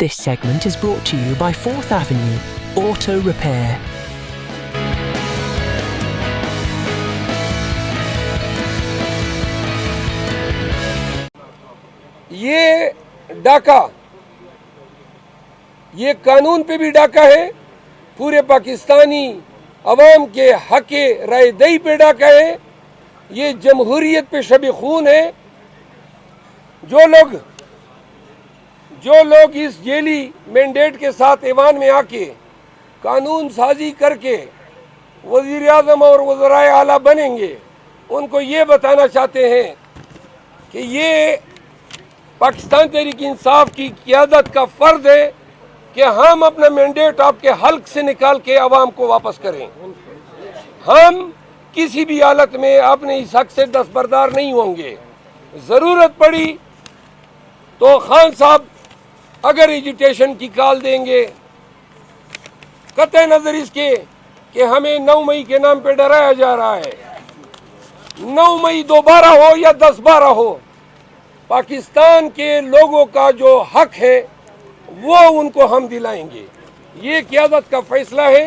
This segment is brought to you by 4th Avenue Auto Repair. یہ ڈاکہ، یہ قانون پہ بھی ڈاکہ ہے، پورے پاکستانی عوام کے حق رائے دہی پہ ڈاکہ ہے، یہ جمہوریت پہ شب خون ہے۔ جو لوگ اس جیلی مینڈیٹ کے ساتھ ایوان میں آ کے قانون سازی کر کے وزیر اعظم اور وزرائے اعلیٰ بنیں گے، ان کو یہ بتانا چاہتے ہیں کہ یہ پاکستان تحریک انصاف کی قیادت کا فرض ہے کہ ہم اپنا مینڈیٹ آپ کے حلق سے نکال کے عوام کو واپس کریں۔ ہم کسی بھی حالت میں اپنے اس حق سے دستبردار نہیں ہوں گے۔ ضرورت پڑی تو خان صاحب اگر ایجوٹیشن کی کال دیں گے، قطع نظر اس کے کہ ہمیں 9 مئی کے نام پہ ڈرایا جا رہا ہے، 9 مئی دوبارہ ہو یا 10/12 ہو، پاکستان کے لوگوں کا جو حق ہے وہ ان کو ہم دلائیں گے۔ یہ قیادت کا فیصلہ ہے۔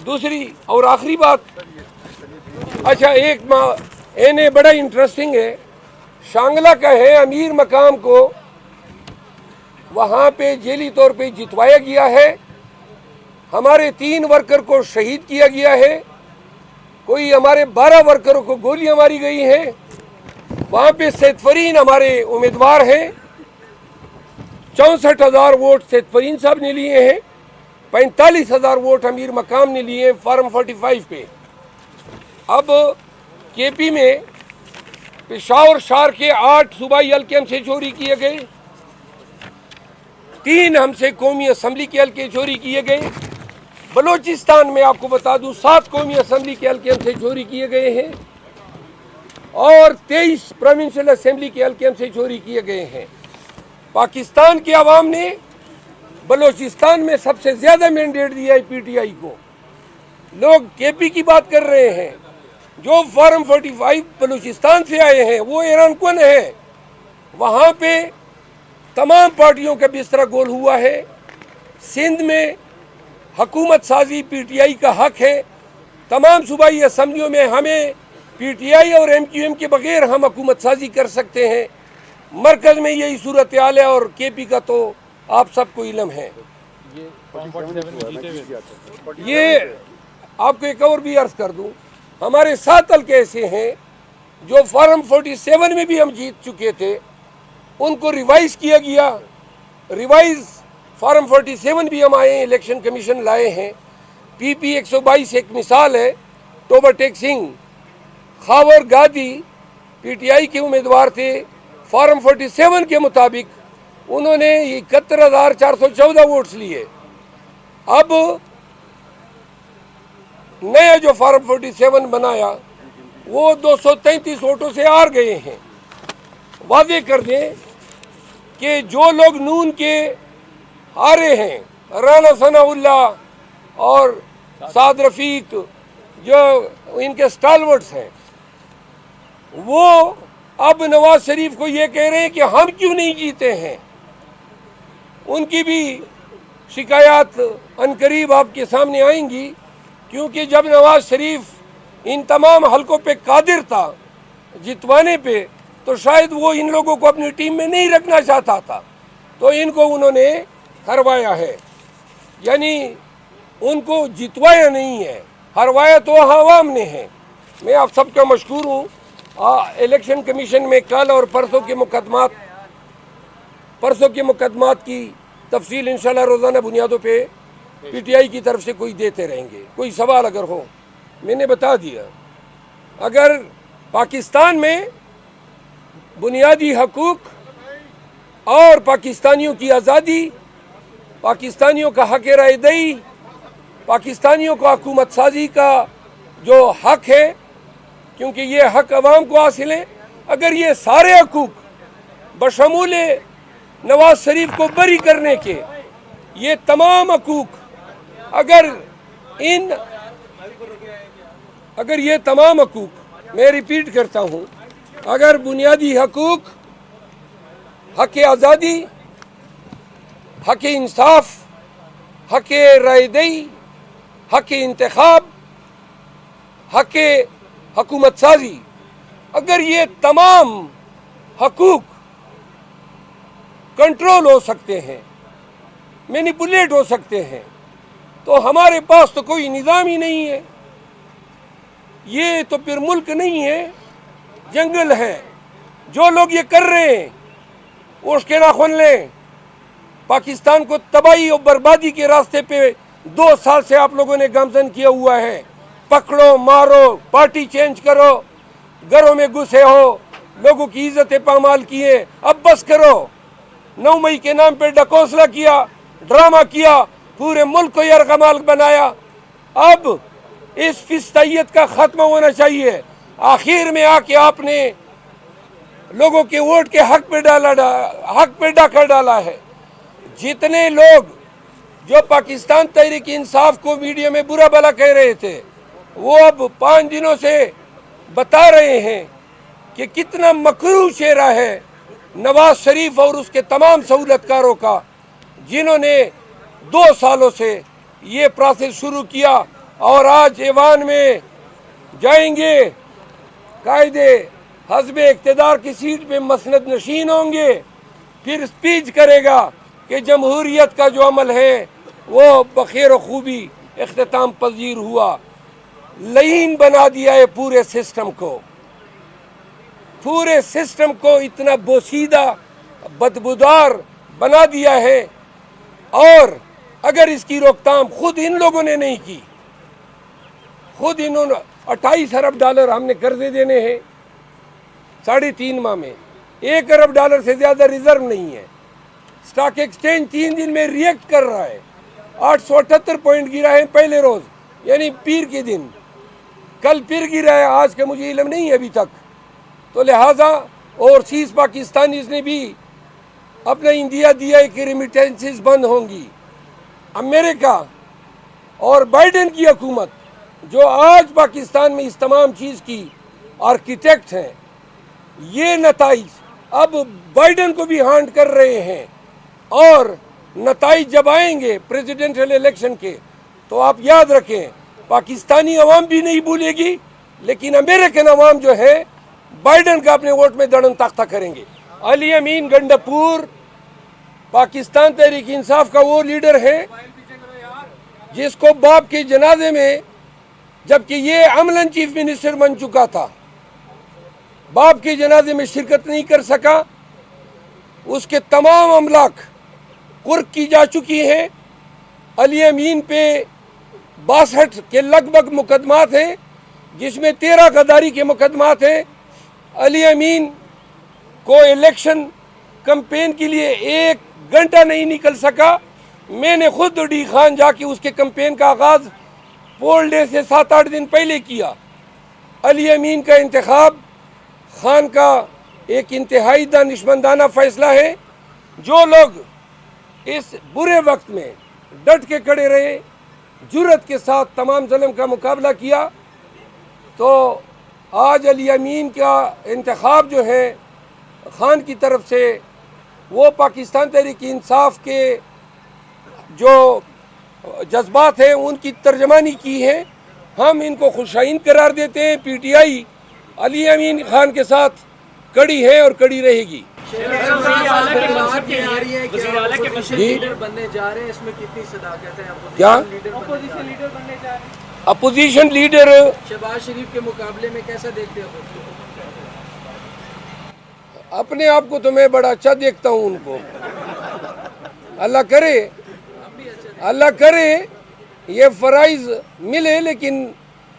دوسری اور آخری بات، اچھا ایک بڑا انٹرسٹنگ ہے، شانگلہ کا ہے، امیر مقام کو وہاں پہ جیلی طور پہ جتوایا گیا ہے، ہمارے 3 ورکر کو شہید کیا گیا ہے، کوئی ہمارے 12 ورکروں کو گولیاں ماری گئی ہیں، وہاں پہ سید فرین ہمارے امیدوار ہیں، 64,000 ووٹ سید فرین صاحب نے لیے ہیں، 45,000 ووٹ امیر مقام نے لیے فارم 45 پہ۔ اب کے پی میں پشاور شہر کے 8 صوبائی حلقے ہم سے چوری کیے گئے، 3 ہم سے قومی اسمبلی کے حلقے چوری کیے گئے۔ بلوچستان میں آپ کو بتا دوں 7 قومی اسمبلی کے حلقے ہم سے چوری کیے گئے ہیں اور 23 پروونشل اسمبلی کے حلقے ہم سے چوری کیے گئے ہیں۔ پاکستان کے عوام نے بلوچستان میں سب سے زیادہ مینڈیٹ دیا ہے پی ٹی آئی کو۔ لوگ کے پی کی بات کر رہے ہیں، جو فارم 45 بلوچستان سے آئے ہیں وہ ایران کن ہے، وہاں پہ تمام پارٹیوں کا بستر گول ہوا ہے۔ سندھ میں حکومت سازی پی ٹی آئی کا حق ہے، تمام صوبائی اسمبلیوں میں ہمیں پی ٹی آئی اور ایم کیو ایم کے بغیر ہم حکومت سازی کر سکتے ہیں۔ مرکز میں یہی صورتحال ہے اور کے پی کا تو آپ سب کو علم ہے۔ یہ آپ کو ایک اور بھی عرض کر دوں، ہمارے 7 حلقے ایسے ہیں جو فارم 47 میں بھی ہم جیت چکے تھے، ان کو ریوائز کیا گیا، ریوائز فارم 47 بھی ہم آئے ہیں، الیکشن کمیشن لائے ہیں۔ پی پی 122 ایک مثال ہے، ٹوبر ٹیک سنگھ، خاور گادی پی ٹی آئی کے امیدوار تھے، فارم 47 کے مطابق انہوں نے 71,414 ووٹس لیے۔ اب نیا جو فارم 47 بنایا وہ 233 ووٹوں سے ہار گئے ہیں۔ واضح کر دیں کہ جو لوگ نون کے ہارے ہیں، رانا ثناء اللہ اور سعد رفیق جو ان کے سٹالورٹس ہیں، وہ اب نواز شریف کو یہ کہہ رہے ہیں کہ ہم کیوں نہیں جیتے ہیں۔ ان کی بھی شکایات عنقریب آپ کے سامنے آئیں گی، کیونکہ جب نواز شریف ان تمام حلقوں پہ قادر تھا جتوانے پہ، تو شاید وہ ان لوگوں کو اپنی ٹیم میں نہیں رکھنا چاہتا تھا، تو ان کو انہوں نے ہروایا ہے، یعنی ان کو جتوایا نہیں ہے، ہروایا تو عوام نے ہے۔ میں آپ سب کا مشکور ہوں۔ الیکشن کمیشن میں کل اور پرسوں کے مقدمات کی تفصیل انشاءاللہ روزانہ بنیادوں پہ پی ٹی آئی کی طرف سے کوئی دیتے رہیں گے۔ کوئی سوال اگر ہو، میں نے بتا دیا، اگر پاکستان میں بنیادی حقوق اور پاکستانیوں کی آزادی، پاکستانیوں کا حق رائے دہی، پاکستانیوں کو حکومت سازی کا جو حق ہے، کیونکہ یہ حق عوام کو حاصل ہے، اگر یہ سارے حقوق بشمول نواز شریف کو بری کرنے کے، یہ تمام حقوق اگر یہ تمام حقوق، میں ریپیٹ کرتا ہوں، اگر بنیادی حقوق، حق آزادی، حق انصاف، حق رائے دہی، حق انتخاب، حق حکومت سازی، اگر یہ تمام حقوق کنٹرول ہو سکتے ہیں، مینیپولیٹ ہو سکتے ہیں، تو ہمارے پاس تو کوئی نظام ہی نہیں ہے. یہ تو پھر ملک نہیں ہے، جنگل ہے. جو لوگ یہ کر رہے ہیں وہ اس کے ناخن لیں. پاکستان کو تباہی اور بربادی کے راستے پہ 2 سال سے آپ لوگوں نے گامزن کیا ہوا ہے. پکڑو، مارو، پارٹی چینج کرو، گھروں میں گھسے ہو، لوگوں کی عزتیں پامال کیے. اب بس کرو. 9 مئی کے نام پہ ڈکوسلا کیا، ڈرامہ کیا، پورے ملک کو یرغمال بنایا. اب اس فسطائیت کا خاتمہ ہونا چاہیے. آخر میں آ کے آپ نے لوگوں کے ووٹ کے حق پہ ڈاکہ ڈالا ہے. جتنے لوگ جو پاکستان تحریک انصاف کو میڈیا میں برا بھلا کہہ رہے تھے، وہ اب 5 دنوں سے بتا رہے ہیں کہ کتنا مکروہ چہرہ ہے نواز شریف اور اس کے تمام سہولت کاروں کا، جنہوں نے 2 سالوں سے یہ پروسیس شروع کیا اور آج ایوان میں جائیں گے، قائدے حزب اقتدار کی سیٹ پہ مسند نشین ہوں گے، پھر اسپیچ کرے گا کہ جمہوریت کا جو عمل ہے وہ بخیر و خوبی اختتام پذیر ہوا. لعین بنا دیا ہے پورے سسٹم کو. پورے سسٹم کو اتنا بوسیدہ، بدبودار بنا دیا ہے. اور اگر اس کی روک تھام خود ان لوگوں نے نہیں کی، خود انہوں نے 28 ارب ڈالر ہم نے قرضے دینے ہیں 3.5 ماہ میں. 1 ارب ڈالر سے زیادہ ریزرو نہیں ہے. سٹاک ایکسچینج 3 دن میں ریئیکٹ کر رہا ہے. 878 پوائنٹ گرا ہے پہلے روز، یعنی پیر کے دن. کل پھر گرا ہے، آج کا مجھے علم نہیں ہے ابھی تک. تو لہٰذا اوورسیز پاکستانیز نے بھی اپنا انڈیا دیا ہے کہ ریمیٹنسز بند ہوں گی. امریکہ اور بائیڈن کی حکومت جو آج پاکستان میں اس تمام چیز کی آرکیٹیکٹ ہیں، یہ نتائج اب بائیڈن کو بھی ہانٹ کر رہے ہیں. اور نتائج جب آئیں گے پریزیڈنٹل الیکشن کے، تو آپ یاد رکھیں پاکستانی عوام بھی نہیں بھولے گی، لیکن امریکن عوام جو ہے بائیڈن کا اپنے ووٹ میں دڑن تختہ کریں گے. علی امین گنڈپور پاکستان تحریک انصاف کا وہ لیڈر ہے جس کو باپ کے جنازے میں، جبکہ یہ عملاً چیف منسٹر بن چکا تھا، باپ کے جنازے میں شرکت نہیں کر سکا. اس کے تمام املاک قرق کی جا چکی ہیں. علی امین پہ 62 کے لگ بھگ مقدمات ہیں، جس میں 13 غداری کے مقدمات ہیں. علی امین کو الیکشن کمپین کے لیے 1 گھنٹہ نہیں نکل سکا. میں نے خود ڈی خان جا کے اس کے کمپین کا آغاز پول ڈے سے 7-8 دن پہلے کیا. علی امین کا انتخاب خان کا ایک انتہائی دانشمندانہ فیصلہ ہے. جو لوگ اس برے وقت میں ڈٹ کے کھڑے رہے، جرأت کے ساتھ تمام ظلم کا مقابلہ کیا، تو آج علی امین کا انتخاب جو ہے خان کی طرف سے، وہ پاکستان تحریک انصاف کے جو جذبات ہیں ان کی ترجمانی کی ہے. ہم ان کو خوشائند قرار دیتے ہیں. پی ٹی آئی علی امین خان کے ساتھ کڑی ہے اور کڑی رہے گی. کیا اپوزیشن لیڈر شہباز شریف کے مقابلے میں کیسا دیکھتے ہیں؟ اپنے آپ کو تو میں بڑا اچھا دیکھتا ہوں. ان کو اللہ کرے یہ فرائض ملے، لیکن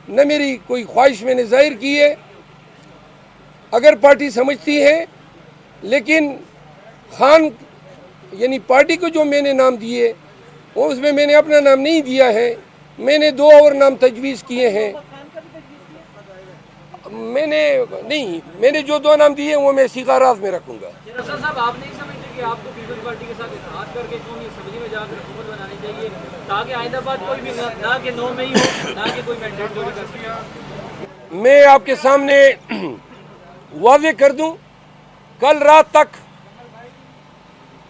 نہ میری کوئی خواہش میں نے ظاہر کی ہے. اگر پارٹی سمجھتی ہے، لیکن خان یعنی پارٹی کو جو میں نے نام دیے اس میں نے اپنا نام نہیں دیا ہے. میں نے 2 اور نام تجویز کیے ہیں. میں نے جو 2 نام دیے وہ میں سیغہ راز میں رکھوں گا. صاحب آپ نہیں سمجھتے کہ آپ کو پیپلز پارٹی کے ساتھ اتحاد کر کے قومی اسمبلی میں جا کر حکومت بنانی چاہیے تاکہ آئندہ بعد کوئی بھی نہ کہ 9 مئی ہو، نہ کہ کوئی مینڈیٹ چوری کر سکے؟ میں آپ کے سامنے واضح کر دوں، کل رات تک